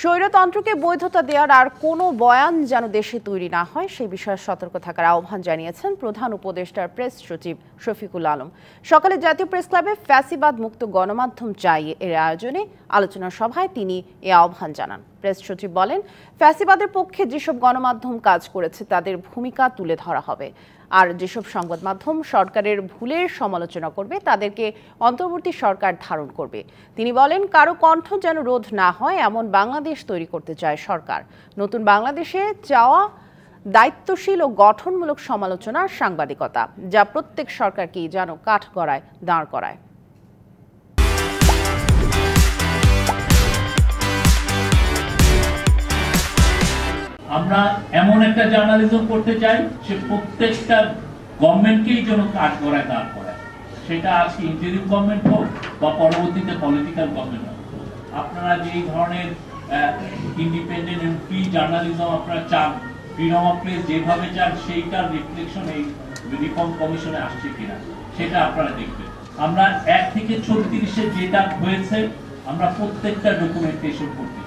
স্বৈরতন্ত্রকে বৈধতা দেওয়ার আর কোনো বয়ান যেন দেশে তৈরি না হয় সেই বিষয়ে সতর্ক থাকার আহ্বান জানিয়েছেন প্রধান উপদেষ্টার প্রেস সচিব শফিকুল আলম। সকালে জাতীয় প্রেস ক্লাবে ফ্যাসিবাদ মুক্ত গণমাধ্যম চাই এর আয়োজনে আলোচনা সভায় তিনি এ আহ্বান জানান। প্রেস সচিব বলেন, ফ্যাসিবাদের পক্ষে যেসব গণমাধ্যম কাজ করেছে তাদের ভূমিকা তুলে ধরা হবে, আর যেসব সংবাদ মাধ্যম সরকারের ভুলের সমালোচনা করবে তাদেরকে অন্তর্বর্তী সরকার ধারণ করবে। তিনি বলেন, কারো কণ্ঠ যেন রোধ না হয় এমন বাংলাদেশ তৈরি করতে চায় সরকার। নতুন বাংলাদেশে চাওয়া দায়িত্বশীল ও গঠনমূলক সমালোচনা, সাংবাদিকতা, যা প্রত্যেক সরকারকেই যেন কাঠগড়ায় দাঁড় করায়। আমরা এমন একটা জার্নালিজম করতে চাই সে প্রত্যেকটা গভর্নমেন্টকেই যেন কাঠগড়ায় দাঁড় করায়, সেটা আজকে ইন্টারিম গভর্নমেন্ট হোক বা পরবর্তীতে পলিটিক্যাল গভর্নমেন্ট হোক। আপনারা যেই ধরনের ইন্ডিপেন্ডেন্ট এন্ড ফ্রি জার্নালিজম আপনারা চান, ফ্রিডম অফ প্রেস যেভাবে চান, সেইটার রিফ্লেকশন এই রিফর্ম কমিশনে আসছে কিনা সেটা আপনারা দেখবেন। আমরা 1 থেকে 36-এ যেটা হয়েছে আমরা প্রত্যেকটা ডকুমেন্টেশন করতে